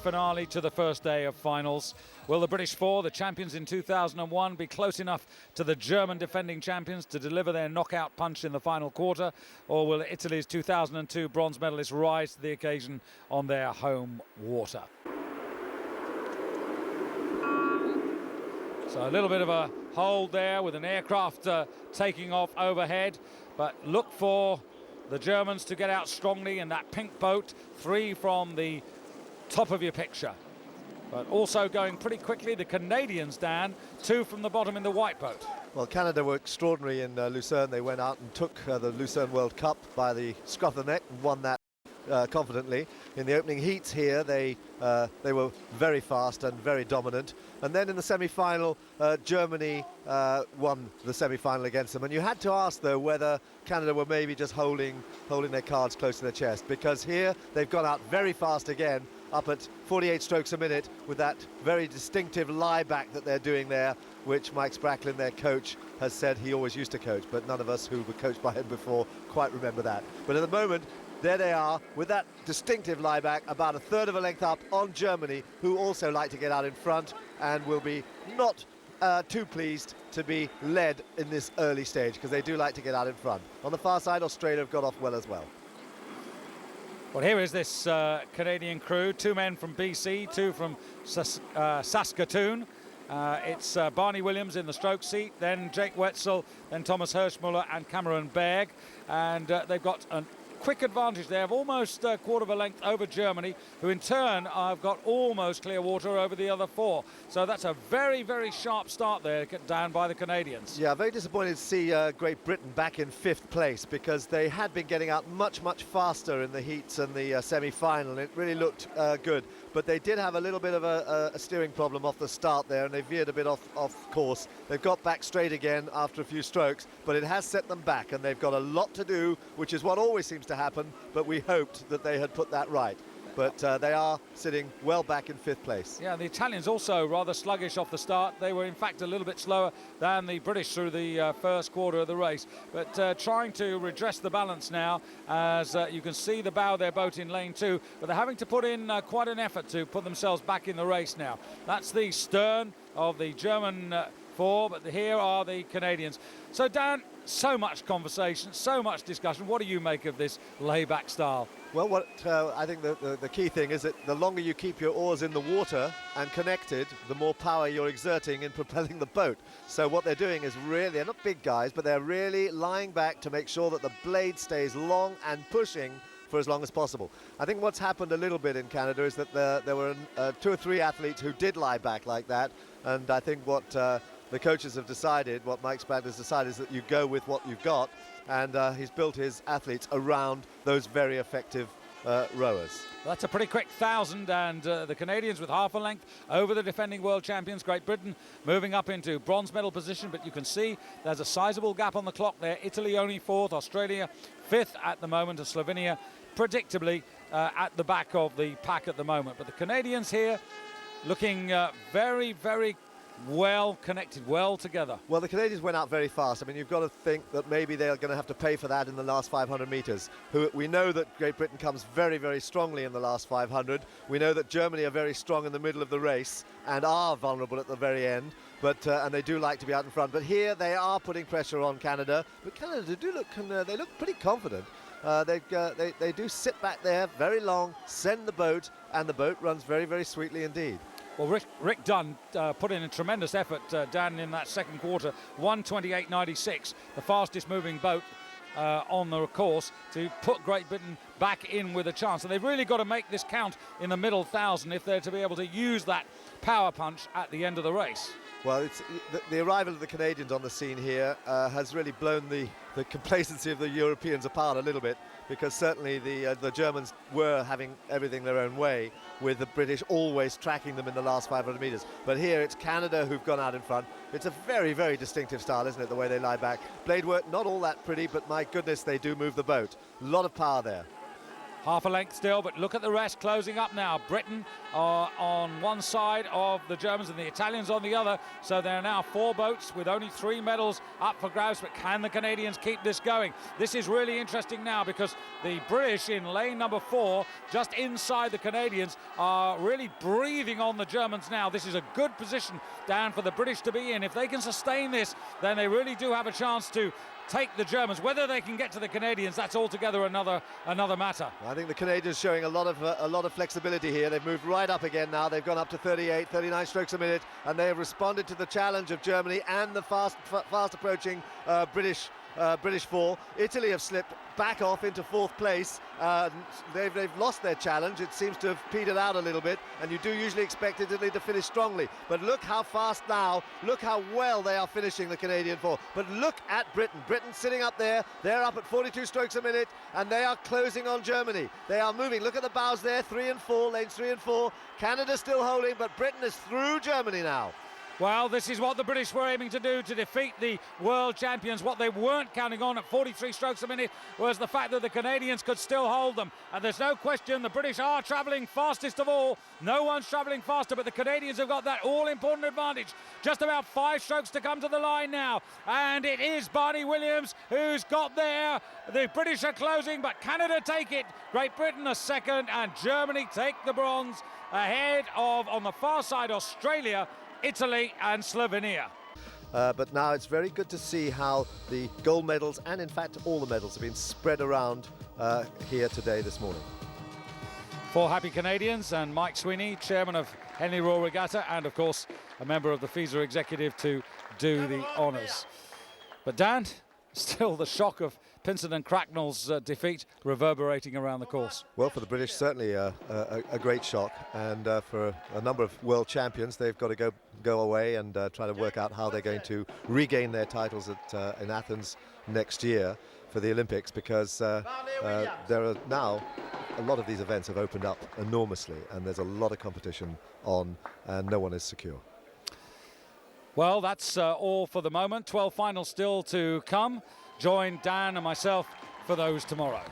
finale to the first day of finals. Will the British four, the champions in 2001, be close enough to the German defending champions to deliver their knockout punch in the final quarter? Or will Italy's 2002 bronze medalists rise to the occasion on their home water? So a little bit of a hold there with an aircraft taking off overhead, but look for the Germans to get out strongly in that pink boat, 3 from the top of your picture. But also going pretty quickly, the Canadians, Dan, 2 from the bottom in the white boat. Well, Canada were extraordinary in Lucerne. They went out and took the Lucerne World Cup by the scruff of the neck and won that confidently. In the opening heats here, they were very fast and very dominant. And then in the semi-final, Germany won the semi-final against them. And you had to ask, though, whether Canada were maybe just holding their cards close to their chest, because here they've gone out very fast again, up at 48 strokes a minute, with that very distinctive lie back that they're doing there, which Mike Spracklin, their coach, has said he always used to coach, but none of us who were coached by him before quite remember that. But at the moment, there they are with that distinctive lie back, about a third of a length up on Germany, who also like to get out in front and will be not too pleased to be led in this early stage, because they do like to get out in front. On the far side, Australia have got off well as well. Well, here is this Canadian crew, 2 men from BC, 2 from Saskatoon. It's Barney Williams in the stroke seat, then Jake Wetzel, then Thomas Hirschmuller and Cameron Berg. And they've got a quick advantage there of almost a quarter of a length over Germany, who in turn have got almost clear water over the other 4. So that's a very, very sharp start there down by the Canadians. Yeah, very disappointed to see Great Britain back in 5th place, because they had been getting out much faster in the heats and the semi-final. It really looked good, but they did have a little bit of a steering problem off the start there, and they veered a bit off course. They've got back straight again after a few strokes, but it has set them back, and they've got a lot to do, which is what always seems to happen, but we hoped that they had put that right. But they are sitting well back in 5th place. Yeah, the Italians also rather sluggish off the start. They were in fact a little bit slower than the British through the first quarter of the race, but trying to redress the balance now, as you can see the bow of their boat in lane 2, but they're having to put in quite an effort to put themselves back in the race now. That's the stern of the German 4, but here are the Canadians. So Dan, so much conversation, so much discussion. What do you make of this layback style? Well, what I think the key thing is that the longer you keep your oars in the water and connected, the more power you're exerting in propelling the boat. So what they're doing is really, they're not big guys, but they're really lying back to make sure that the blade stays long and pushing for as long as possible. I think what's happened a little bit in Canada is that there were 2 or 3 athletes who did lie back like that, and I think what the coaches have decided, what Mike Spratt has decided, is that you go with what you've got, and he's built his athletes around those very effective rowers. That's a pretty quick 1,000, and the Canadians with half a length over the defending world champions. Great Britain moving up into bronze medal position, but you can see there's a sizable gap on the clock there. Italy only 4th, Australia 5th at the moment, and Slovenia predictably at the back of the pack at the moment. But the Canadians here looking very, very well connected, well together. Well, the Canadians went out very fast. I mean, you've got to think that maybe they're going to have to pay for that in the last 500 metres. We know that Great Britain comes very, very strongly in the last 500. We know that Germany are very strong in the middle of the race and are vulnerable at the very end. But and they do like to be out in front. But here they are putting pressure on Canada. But Canada do look, they look pretty confident. They do sit back there very long, send the boat, and the boat runs very, very sweetly indeed. Well, Rick Dunn put in a tremendous effort, Dan, in that second quarter. 1:28.96, the fastest moving boat on the course, to put Great Britain back in with a chance. And they've really got to make this count in the middle 1,000 if they're to be able to use that power punch at the end of the race. Well, it's the arrival of the Canadians on the scene here has really blown the complacency of the Europeans apart a little bit, because certainly the Germans were having everything their own way, with the British always tracking them in the last 500 metres. But here it's Canada who've gone out in front. It's a very, very distinctive style, isn't it, the way they lie back. Blade work, not all that pretty, but my goodness, they do move the boat. A lot of power there. Half a length still, but look at the rest closing up now. Britain are on one side of the Germans and the Italians on the other. So there are now 4 boats with only 3 medals up for grabs. But can the Canadians keep this going? This is really interesting now because the British in lane number 4, just inside the Canadians, are really breathing on the Germans now. This is a good position, Dan, for the British to be in. If they can sustain this, then they really do have a chance to take the Germans. Whether they can get to the Canadians, that's altogether another matter. I think the Canadians showing a lot of flexibility here. They've moved right up again now. They've gone up to 38, 39 strokes a minute, and they have responded to the challenge of Germany and the fast approaching British 4. Italy have slipped back off into 4th place. They've lost their challenge. It seems to have petered out a little bit, and you do usually expect Italy to finish strongly. But look how fast now, look how well they are finishing, the Canadian 4. But look at Britain. Britain sitting up there. They're up at 42 strokes a minute, and they are closing on Germany. They are moving. Look at the bows there, 3 and 4, lanes 3 and 4. Canada still holding, but Britain is through Germany now. Well, this is what the British were aiming to do, to defeat the world champions. What they weren't counting on at 43 strokes a minute was the fact that the Canadians could still hold them. And there's no question the British are travelling fastest of all. No one's travelling faster, but the Canadians have got that all-important advantage. Just about 5 strokes to come to the line now. And it is Barney Williams who's got there. The British are closing, but Canada take it. Great Britain a second, and Germany take the bronze ahead of, on the far side, Australia, Italy and Slovenia. But now it's very good to see how the gold medals, and in fact all the medals, have been spread around here today, this morning. 4 happy Canadians, and Mike Sweeney, chairman of Henley Royal Regatta, and of course a member of the FISA executive to do the honours. But Dan, still the shock of Pinson and Cracknell's defeat reverberating around the course. Well, for the British, certainly a great shock, and for a number of world champions, they've got to go away and try to work out how they're going to regain their titles in Athens next year for the Olympics, because there are now a lot of these events have opened up enormously, and there's a lot of competition on, and no one is secure. Well, that's all for the moment. 12 finals still to come. Join Dan and myself for those tomorrow.